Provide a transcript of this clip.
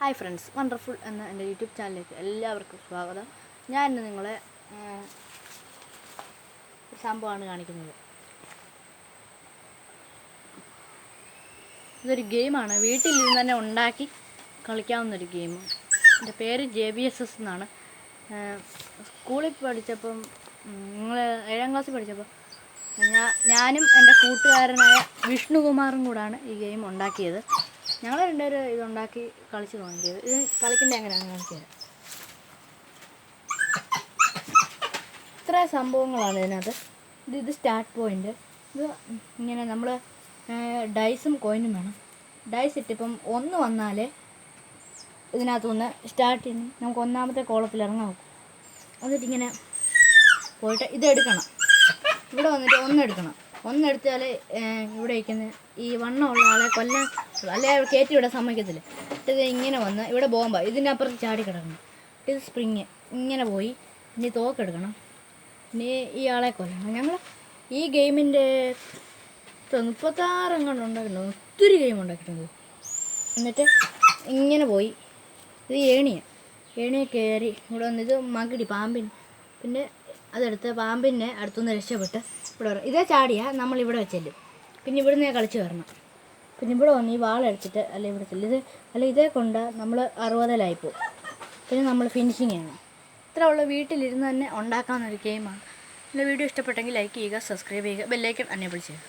Hi friends, wonderful എന്ന എൻ്റെ YouTube ചാനലിലേക്ക് എല്ലാവർക്കും സ്വാഗതം. ഞാൻ ഇന്ന് നിങ്ങളെ ഒരു സംഭവമാണ് കാണിക്കുന്നത്. ഇതൊരു ഗെയിമാണ്, വീട്ടിലിരുന്ന് തന്നെ ഉണ്ടാക്കി കളിക്കാവുന്നൊരു ഗെയിം. എൻ്റെ പേര് JBSS എന്നാണ്. സ്കൂളിൽ പഠിച്ചപ്പം, നിങ്ങൾ 7ാം ക്ലാസ്സിൽ പഠിച്ചപ്പോൾ ഞാനും എൻ്റെ കൂട്ടുകാരനായ വിഷ്ണുകുമാറും കൂടാണ് ഈ ഗെയിം ഉണ്ടാക്കിയത്. ഞങ്ങൾ രണ്ടുപേരും ഇതുണ്ടാക്കി കളിച്ച് തുടങ്ങിയത്. ഇത് കളിക്കുന്നത് എങ്ങനെയാണെന്ന് കാണിച്ചു തരാം. ഇത്ര സംഭവങ്ങളാണ് ഇതിനകത്ത്. ഇത് സ്റ്റാർട്ട് പോയിൻ്റ്. ഇത് ഇങ്ങനെ നമ്മൾ ഡൈസും കോയിനും വേണം. ഡൈസ് ഇട്ടിപ്പം 1 വന്നാലേ ഇതിനകത്തുനിന്ന് സ്റ്റാർട്ട് ചെയ്യുന്നു. നമുക്ക് 1ാമത്തെ കോളത്തിൽ ഇറങ്ങാൻ നോക്കും. എന്നിട്ടിങ്ങനെ പോയിട്ട് ഇതെടുക്കണം. ഇവിടെ വന്നിട്ട് 1 എടുക്കണം. 1 എടുത്താൽ ഇവിടെ ഇരിക്കുന്ന ഈ വണ്ണമുള്ള ആളെ കൊല്ലാൻ, അല്ലെ കയറ്റി വിടാൻ സമ്മതിക്കത്തില്ല. ഇത് ഇങ്ങനെ വന്ന് ഇവിടെ ബോംബ ഇതിനപ്പുറത്ത് ചാടി കിടക്കണം. ഇത് സ്പ്രിങ് ഇങ്ങനെ പോയി ഇനി തോക്കെടുക്കണം. ഇനി ഈ ആളെ കൊല്ലണം. ഞങ്ങൾ ഈ ഗെയിമിൻ്റെ 36 എങ്ങാണ്ട് ഉണ്ടാക്കിയിട്ടുണ്ട്. ഒത്തിരി ഗെയിം ഉണ്ടാക്കിയിട്ടുണ്ട്. എന്നിട്ട് ഇങ്ങനെ പോയി ഇത് ഏണിയെ കയറി ഇവിടെ വന്ന് ഇത് മകിടി പാമ്പിൻ, പിന്നെ അതെടുത്ത് പാമ്പിനെ അടുത്തുനിന്ന് രക്ഷപ്പെട്ട് ഇവിടെ വരണം. ഇതേ ചാടിയാൽ നമ്മളിവിടെ വെച്ചല്ലും. പിന്നെ ഇവിടുന്ന് കളിച്ച് വരണം. പിന്നെ ഇവിടെ വന്ന് ഈ വാളെടുത്തിട്ട് അല്ലെ ഇവിടെ ചെല്ലും. ഇതേ കൊണ്ട് നമ്മൾ 60-ലായിപ്പോവും. പിന്നെ നമ്മൾ ഫിനിഷിങ് ചെയ്യണം. ഇത്ര ഉള്ള വീട്ടിലിരുന്ന് തന്നെ ഉണ്ടാക്കാവുന്നൊരു ഗെയിമാണ്. എൻ്റെ വീഡിയോ ഇഷ്ടപ്പെട്ടെങ്കിൽ ലൈക്ക് ചെയ്യുക, സബ്സ്ക്രൈബ് ചെയ്യുക, ബെല്ലൈക്കൺ എനേബിൾ ചെയ്യുക.